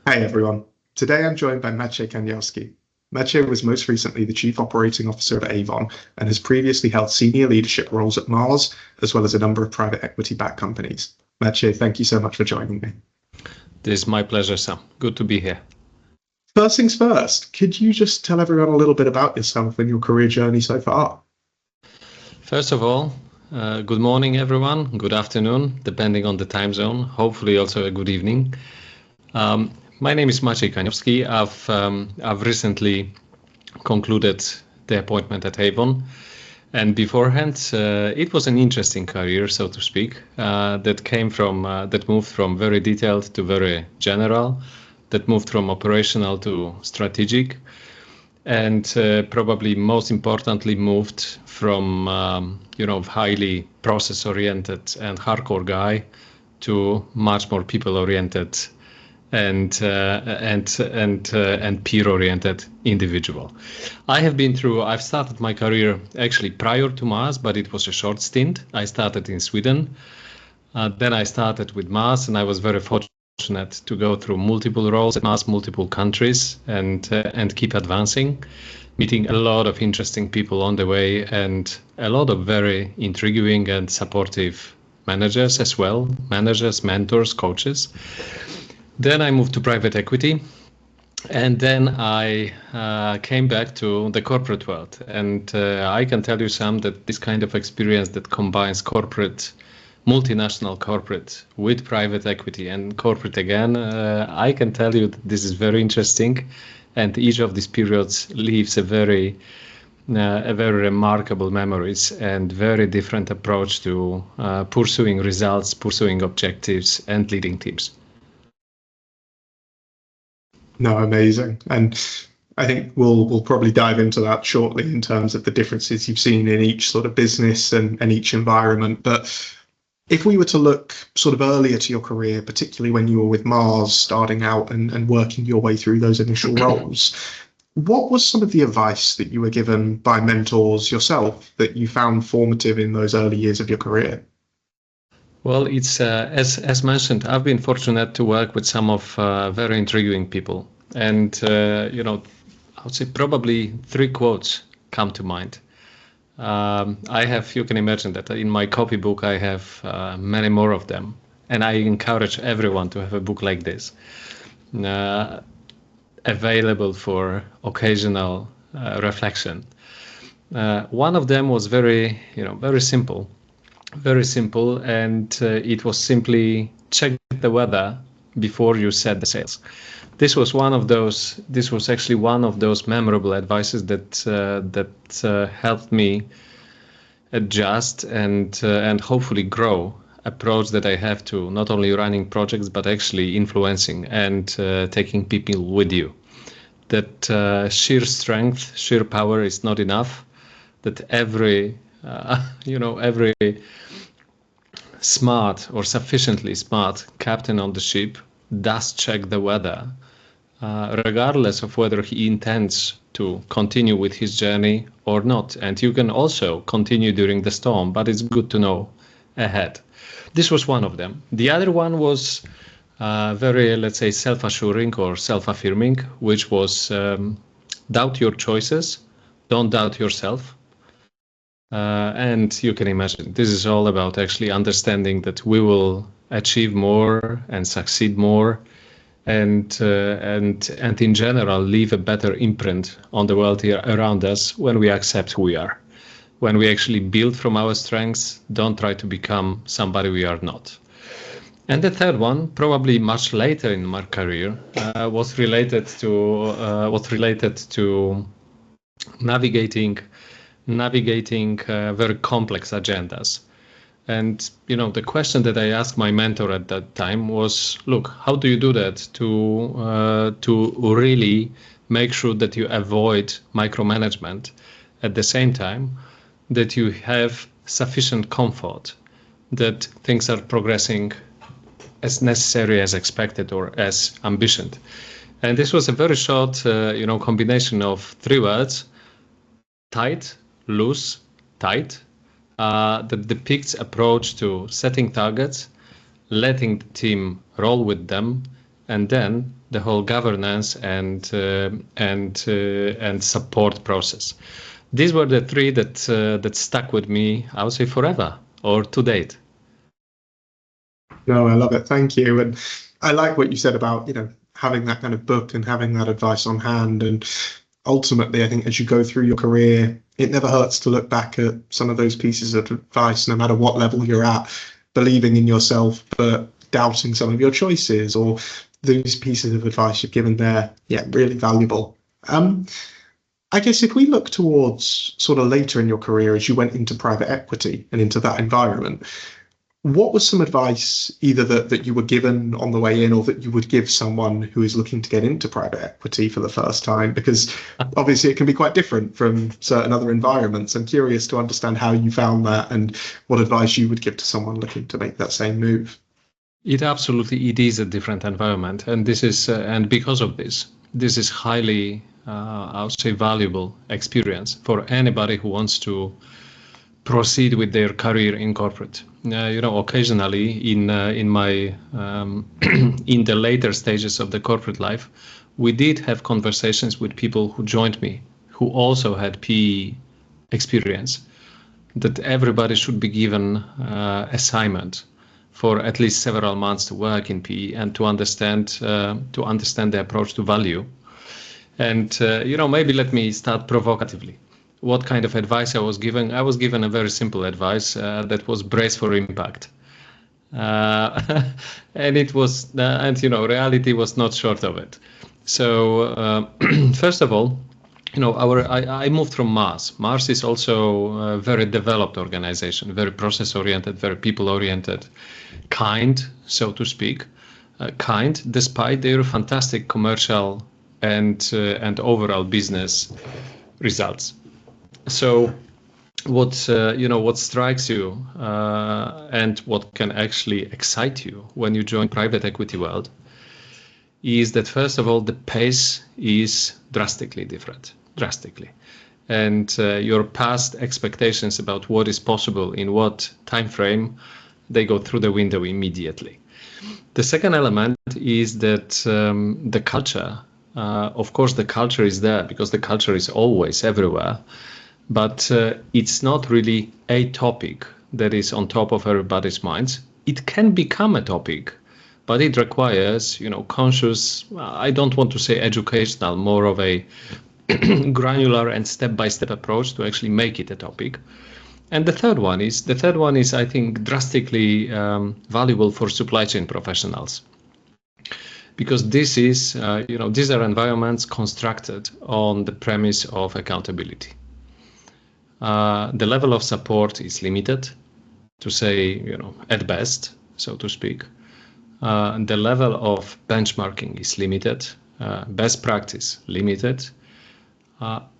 Hi everyone. Today I'm joined by Maciej Kaniowski. Maciej was most recently the Chief Operating Officer at Avon and has previously held senior leadership roles at Mars, as well as a number of private equity-backed companies. Maciej, thank you so much for joining me. This is my pleasure, Sam. Good to be here. First things first, could you just tell everyone a little bit about yourself and your career journey so far? First of all, good morning, everyone. Good afternoon, depending on the time zone. Hopefully also a good evening. My name is Maciej Kaniowski. I've recently concluded the appointment at Avon. And beforehand, it was an interesting career, so to speak, that moved from very detailed to very general, that moved from operational to strategic, and probably most importantly moved from highly process-oriented and hardcore guy to much more people-oriented and peer-oriented individual. I've started my career actually prior to Mars, but it was a short stint. I started in Sweden. Then I started with Mars, and I was very fortunate to go through multiple roles at Mars, multiple countries, and keep advancing, meeting a lot of interesting people on the way, and a lot of very intriguing and supportive managers as well, managers, mentors, coaches. Then I moved to private equity, and then I came back to the corporate world. And I can tell you, Sam, that this kind of experience that combines multinational corporate with private equity and corporate again, I can tell you that this is very interesting. And each of these periods leaves a very remarkable memories and very different approach to pursuing results, pursuing objectives, and leading teams. No, amazing. And I think we'll probably dive into that shortly in terms of the differences you've seen in each sort of business and each environment. But if we were to look sort of earlier to your career, particularly when you were with Mars, starting out and working your way through those initial roles, what was some of the advice that you were given by mentors yourself that you found formative in those early years of your career? Well, it's as mentioned, I've been fortunate to work with some of very intriguing people. And, I would say probably three quotes come to mind. You can imagine that in my copybook, I have many more of them. And I encourage everyone to have a book like this, available for occasional reflection. One of them was very simple. Very simple, and it was simply check the weather before you set the sails. This was actually one of those memorable advices that helped me adjust and hopefully grow approach that I have to not only running projects but actually influencing and taking people with you. That sheer strength, sheer power is not enough. That every smart or sufficiently smart captain on the ship does check the weather, regardless of whether he intends to continue with his journey or not. And you can also continue during the storm, but it's good to know ahead. This was one of them. The other one was very, let's say, self-assuring or self-affirming, which was doubt your choices, don't doubt yourself. And you can imagine this is all about actually understanding that we will achieve more and succeed more, and in general leave a better imprint on the world here around us when we accept who we are, when we actually build from our strengths, don't try to become somebody we are not. And the third one, probably much later in my career, was related to navigating very complex agendas. And the question that I asked my mentor at that time was, look, how do you do that to really make sure that you avoid micromanagement at the same time that you have sufficient comfort that things are progressing as necessary, as expected, or as ambitioned. And this was a very short combination of three words: tight, loose, tight, that depicts approach to setting targets, letting the team roll with them, and then the whole governance and support process. These were the three that stuck with me, I would say, forever or to date. No, I love it. Thank you. And I like what you said about, having that kind of book and having that advice on hand. And ultimately, I think as you go through your career, it never hurts to look back at some of those pieces of advice, no matter what level you're at, believing in yourself, but doubting some of your choices, or those pieces of advice you've given there. Yeah, really valuable. I guess if we look towards sort of later in your career, as you went into private equity and into that environment, what was some advice either that you were given on the way in, or that you would give someone who is looking to get into private equity for the first time? Because obviously it can be quite different from certain other environments. I'm curious to understand how you found that and what advice you would give to someone looking to make that same move. It is a different environment, and and because of this is highly, I would say, valuable experience for anybody who wants to proceed with their career in corporate. Occasionally in my in the later stages of the corporate life, we did have conversations with people who joined me, who also had PE experience, that everybody should be given assignment for at least several months to work in PE and to understand the approach to value. And maybe let me start provocatively. What kind of advice I was given? I was given a very simple advice that was brace for impact, and it was, reality was not short of it. So first of all, I moved from Mars. Mars is also a very developed organization, very process-oriented, very people-oriented, kind, so to speak, kind, despite their fantastic commercial and overall business results. So what strikes you and what can actually excite you when you join private equity world is that, first of all, the pace is drastically different, and your past expectations about what is possible in what time frame, they go through the window immediately. The second element is that the culture, of course, the culture is there because the culture is always everywhere. But it's not really a topic that is on top of everybody's minds. It can become a topic, but it requires, conscious, I don't want to say educational, more of a granular and step-by-step approach to actually make it a topic. And the third one is, I think, drastically valuable for supply chain professionals. Because this is, these are environments constructed on the premise of accountability. The level of support is limited, to say, at best, so to speak. The level of benchmarking is limited, best practice limited,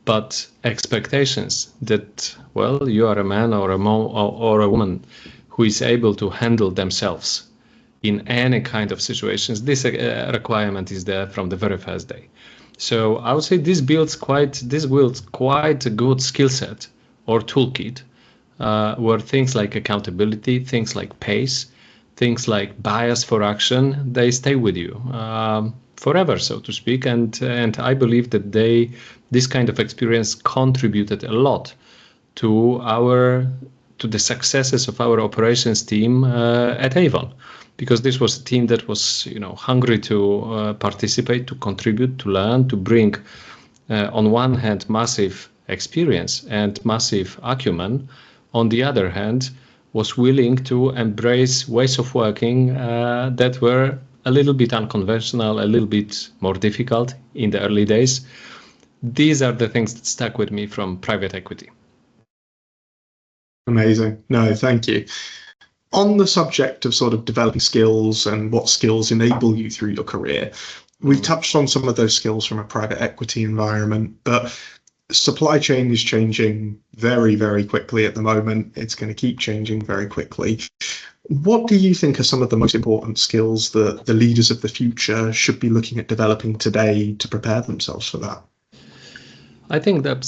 but expectations that, well, you are a man or a woman who is able to handle themselves in any kind of situations, this requirement is there from the very first day. So I would say this builds quite a good skill set or toolkit, where things like accountability, things like pace, things like bias for action, they stay with you forever, so to speak. And I believe that this kind of experience contributed a lot to the successes of our operations team at Avon, because this was a team that was hungry to participate, to contribute, to learn, to bring on one hand massive experience and massive acumen, on the other hand was willing to embrace ways of working that were a little bit unconventional, a little bit more difficult in the early days. These are the things that stuck with me from private equity. Amazing. No, thank you. On the subject of sort of developing skills and what skills enable you through your career, we've touched on some of those skills from a private equity environment, but supply chain is changing very, very quickly at the moment. It's going to keep changing very quickly. What do you think are some of the most important skills that the leaders of the future should be looking at developing today to prepare themselves for that? I think that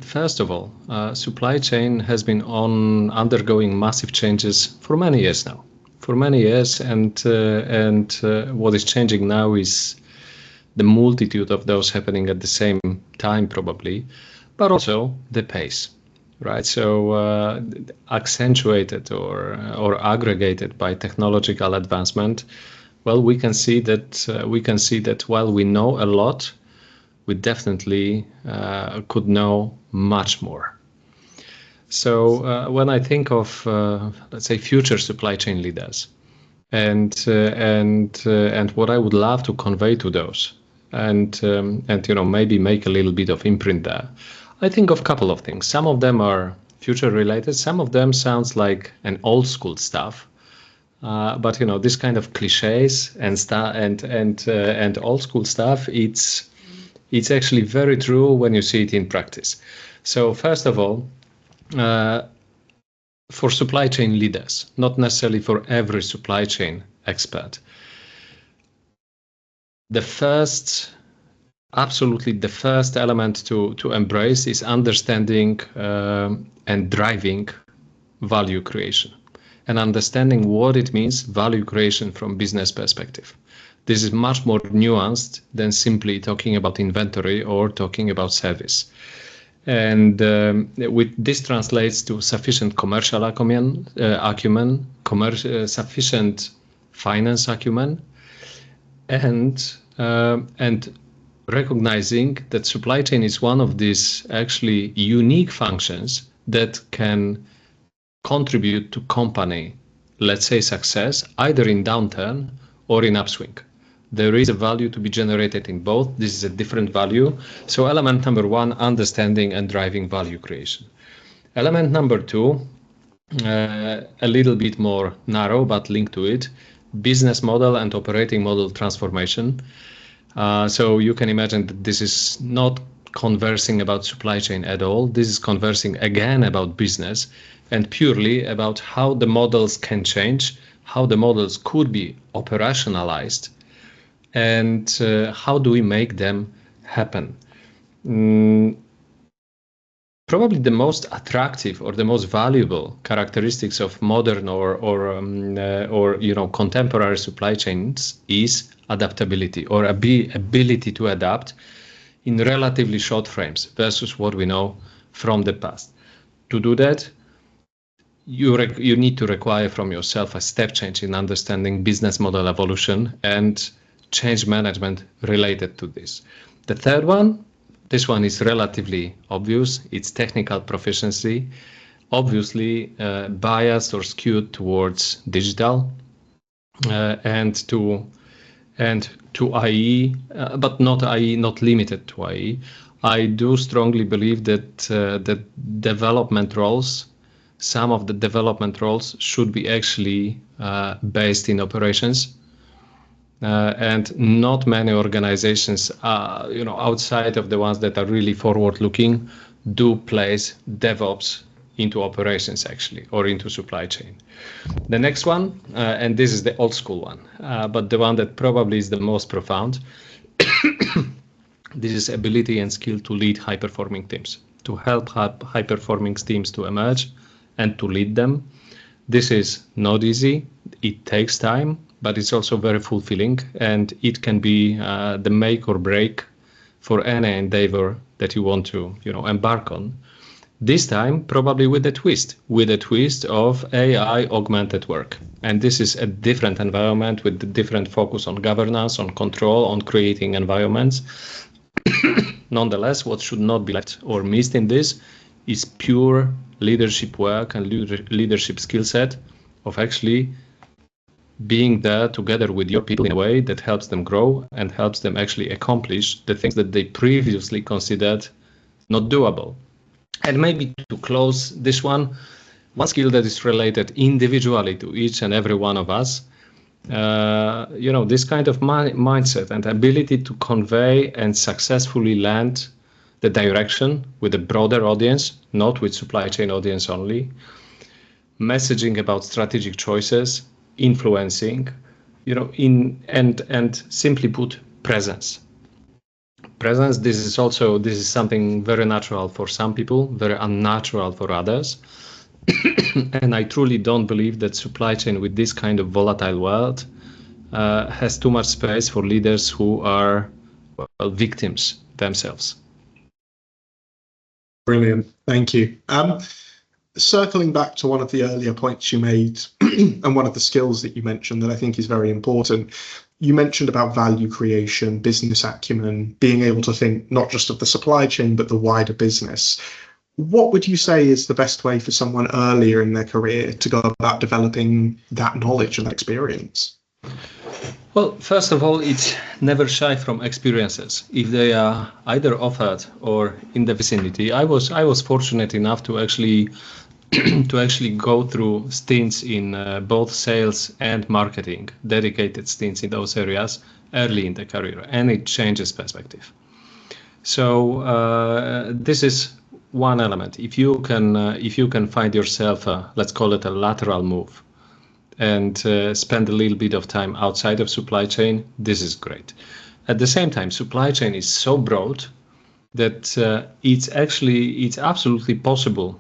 first of all, supply chain has been undergoing massive changes for many years now. for many years, and what is changing now is the multitude of those happening at the same time, probably, but also the pace, right? So accentuated or aggregated by technological advancement. Well, we can see that while we know a lot, we definitely could know much more. So when I think of, let's say, future supply chain leaders, and what I would love to convey to those, and maybe make a little bit of imprint there, I think of a couple of things. Some of them are future related. Some of them sounds like an old school stuff. But this kind of cliches and old school stuff, it's actually very true when you see it in practice. So first of all, for supply chain leaders, not necessarily for every supply chain expert, absolutely the first element to embrace is understanding and driving value creation, and understanding what it means, value creation from business perspective. This is much more nuanced than simply talking about inventory or talking about service. And this translates to sufficient commercial acumen, sufficient finance acumen, and recognizing that supply chain is one of these actually unique functions that can contribute to company, let's say, success, either in downturn or in upswing. There is a value to be generated in both. This is a different value. So element number one, understanding and driving value creation. Element number two, a little bit more narrow, but linked to it, business model and operating model transformation. So you can imagine that this is not conversing about supply chain at all. This is conversing again about business and purely about how the models can change, how the models could be operationalized, and how do we make them happen. Probably the most attractive or the most valuable characteristics of modern or contemporary supply chains is adaptability, or ability to adapt in relatively short frames versus what we know from the past. To do that, you need to require from yourself a step change in understanding business model evolution and change management related to this. The third one, this one is relatively obvious. It's technical proficiency, obviously biased or skewed towards digital and to IE, but not IE, not limited to IE. I do strongly believe that development roles, some of the development roles should be actually based in operations. And not many organizations, outside of the ones that are really forward-looking, do place DevOps into operations actually, or into supply chain. The next one, and this is the old school one, but the one that probably is the most profound, this is ability and skill to lead high-performing teams, to help high-performing teams to emerge and to lead them. This is not easy. It takes time, but it's also very fulfilling, and it can be the make or break for any endeavor that you want to, embark on. This time, probably with a twist of AI augmented work. And this is a different environment with a different focus on governance, on control, on creating environments. Nonetheless, what should not be left or missed in this is pure leadership work and leadership skill set of actually being there together with your people in a way that helps them grow and helps them actually accomplish the things that they previously considered not doable. And maybe to close this one skill that is related individually to each and every one of us, this kind of mindset and ability to convey and successfully land the direction with a broader audience, not with supply chain audience only, messaging about strategic choices, influencing, and simply put, presence. Presence, this is something very natural for some people, very unnatural for others. And I truly don't believe that supply chain with this kind of volatile world has too much space for leaders who are victims themselves. Brilliant. Thank you. Circling back to one of the earlier points you made and one of the skills that you mentioned that I think is very important, you mentioned about value creation, business acumen, being able to think not just of the supply chain, but the wider business. What would you say is the best way for someone earlier in their career to go about developing that knowledge and that experience? Well, first of all, it's never shy from experiences. If they are either offered or in the vicinity, I was fortunate enough to actually go through stints in both sales and marketing, dedicated stints in those areas early in the career, and it changes perspective. So this is one element. If you can find yourself, let's call it a lateral move, and spend a little bit of time outside of supply chain, this is great. At the same time, supply chain is so broad that it's absolutely possible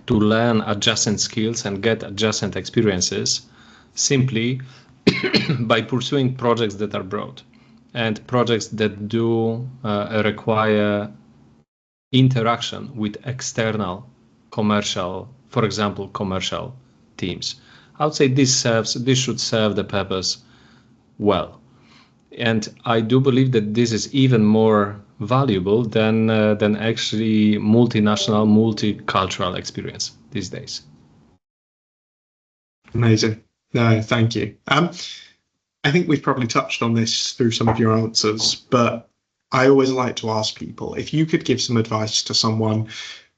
to learn adjacent skills and get adjacent experiences simply by pursuing projects that are broad and projects that do require interaction with external commercial, for example, commercial teams. I would say this should serve the purpose well. And I do believe that this is even more valuable than actually multinational, multicultural experience these days. Amazing. No, thank you. I think we've probably touched on this through some of your answers, but I always like to ask people, if you could give some advice to someone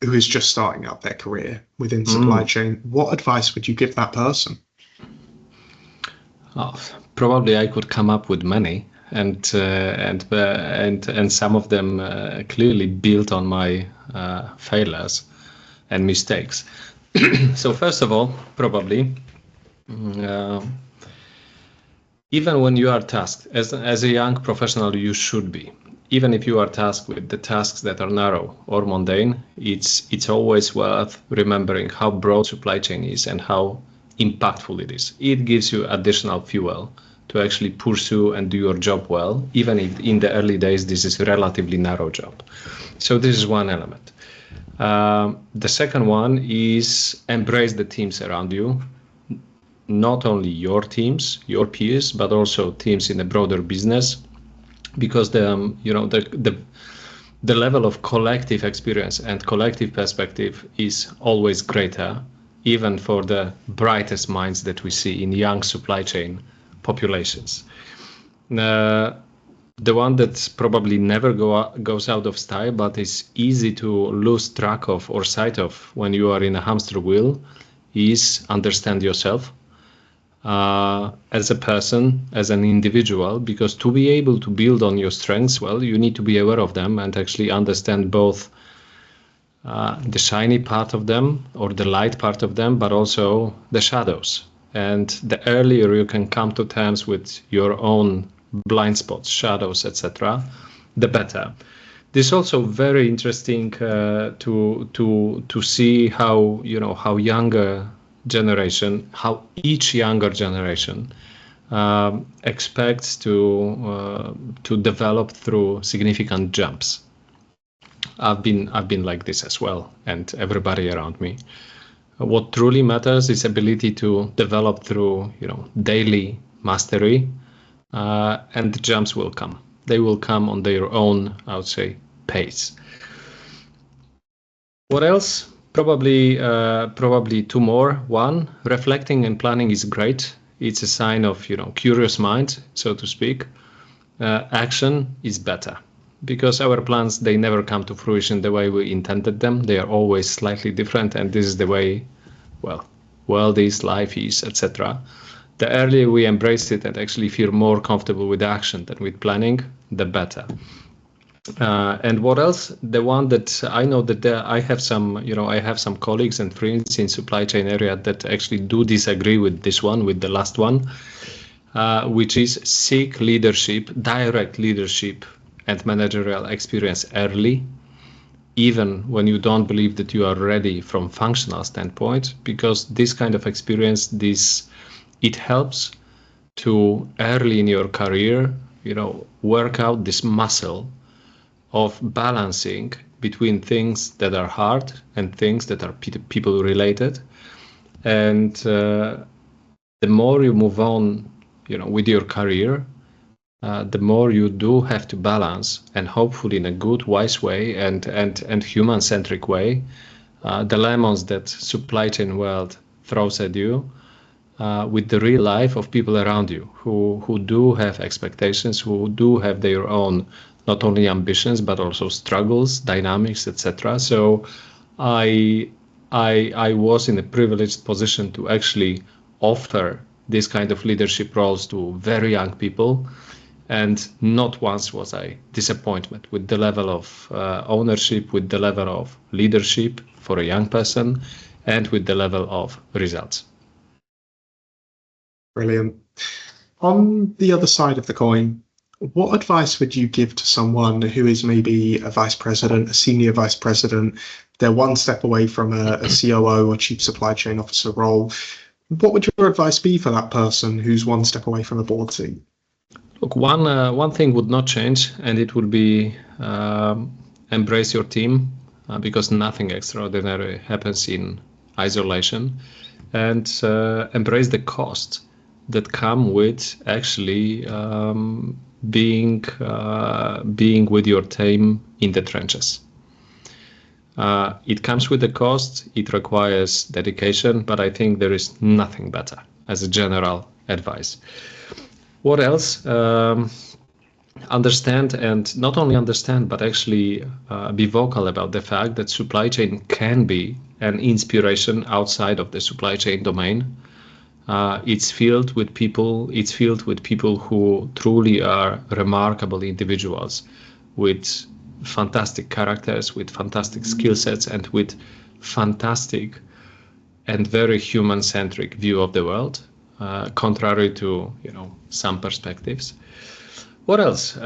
who is just starting out their career within supply chain, what advice would you give that person? Oh, probably I could come up with many, and some of them clearly built on my failures and mistakes. So first of all, probably even when you are tasked as a young professional, you should be. Even if you are tasked with the tasks that are narrow or mundane, it's always worth remembering how broad supply chain is and how impactful it is. It gives you additional fuel to actually pursue and do your job well, even if in the early days this is a relatively narrow job. So this is one element. The second one is embrace the teams around you, not only your teams, your peers, but also teams in a broader business, because the level of collective experience and collective perspective is always greater, even for the brightest minds that we see in young supply chain populations. The one that probably never goes out of style, but is easy to lose track of or sight of when you are in a hamster wheel, is understand yourself as a person, as an individual, because to be able to build on your strengths, well, you need to be aware of them and actually understand both the shiny part of them or the light part of them, but also the shadows. And the earlier you can come to terms with your own blind spots, shadows, etc., the better. This is also very interesting to see how how each younger generation expects to develop through significant jumps. I've been like this as well, and everybody around me. What truly matters is ability to develop through daily mastery, and the jumps will come. They will come on their own, I would say, pace. What else? Probably two more. One, reflecting and planning is great. It's a sign of curious mind, so to speak. Action is better, because our plans, they never come to fruition the way we intended them. They are always slightly different, and this is the way, world is, life is, etc. The earlier we embrace it and actually feel more comfortable with action than with planning, the better. And what else? The one that I know that I have some colleagues and friends in supply chain area that actually do disagree with this one, with the last one, which is seek leadership, direct leadership and managerial experience early, even when you don't believe that you are ready from functional standpoint, because this kind of experience, it helps to early in your career, work out this muscle of balancing between things that are hard and things that are people related. And the more you move on, with your career, the more you do have to balance, and hopefully in a good, wise way and human-centric way, the lemons that supply chain world throws at you with the real life of people around you who do have expectations, who do have their own not only ambitions but also struggles, dynamics, etc. So I was in a privileged position to actually offer this kind of leadership roles to very young people. And not once was I disappointed with the level of ownership, with the level of leadership for a young person, and with the level of results. Brilliant. On the other side of the coin, what advice would you give to someone who is maybe a vice president, a senior vice president? They're one step away from a COO or chief supply chain officer role. What would your advice be for that person who's one step away from a board seat? Look, one thing would not change, and it would be embrace your team, because nothing extraordinary happens in isolation, and embrace the cost that come with actually being with your team in the trenches. It comes with a cost, it requires dedication, but I think there is nothing better as a general advice. What else? Understand, and not only understand, but actually be vocal about the fact that supply chain can be an inspiration outside of the supply chain domain. It's filled with people. It's filled with people who truly are remarkable individuals, with fantastic characters, with fantastic skill sets, and with fantastic and very human-centric view of the world, contrary to some perspectives. What else?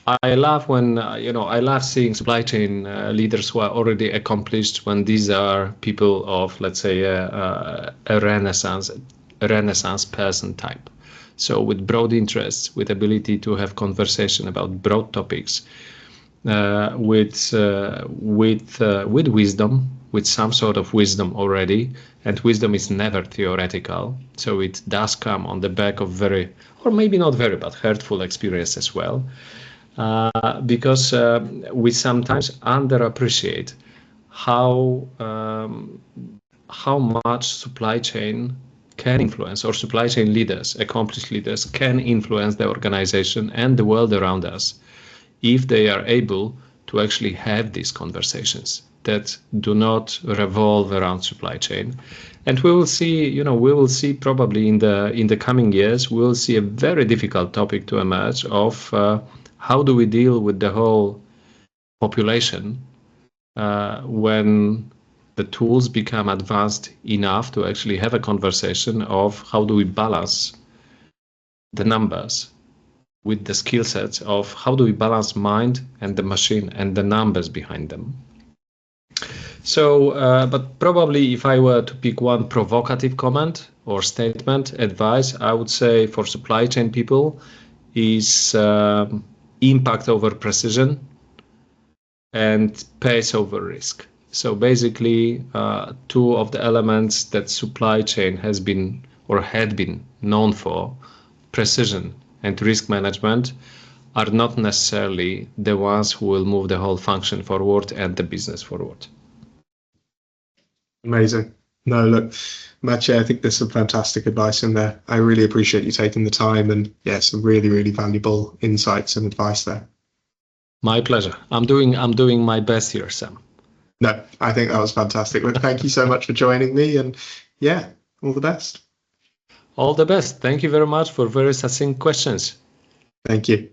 I love when I love seeing supply chain leaders who are already accomplished, when these are people of, let's say, a renaissance person type. So with broad interests, with ability to have conversation about broad topics, with wisdom, with some sort of wisdom already, and wisdom is never theoretical. So it does come on the back of very, or maybe not very, but hurtful experience as well. Because we sometimes underappreciate how much supply chain can influence, or supply chain leaders, accomplished leaders, can influence the organization and the world around us, if they are able to actually have these conversations that do not revolve around supply chain. And we will see probably in the coming years, we will see a very difficult topic to emerge of how do we deal with the whole population when the tools become advanced enough to actually have a conversation of how do we balance the numbers with the skill sets of how do we balance mind and the machine and the numbers behind them. So, but probably if I were to pick one provocative comment or statement, advice, I would say for supply chain people is impact over precision and pace over risk. So basically, two of the elements that supply chain has been or had been known for, precision and risk management, are not necessarily the ones who will move the whole function forward and the business forward. Amazing. No, look, Maciej, I think there's some fantastic advice in there. I really appreciate you taking the time, and some really, really valuable insights and advice there. My pleasure. I'm doing my best here, Sam. No, I think that was fantastic. Look, thank you so much for joining me, and all the best. All the best. Thank you very much for very succinct questions. Thank you.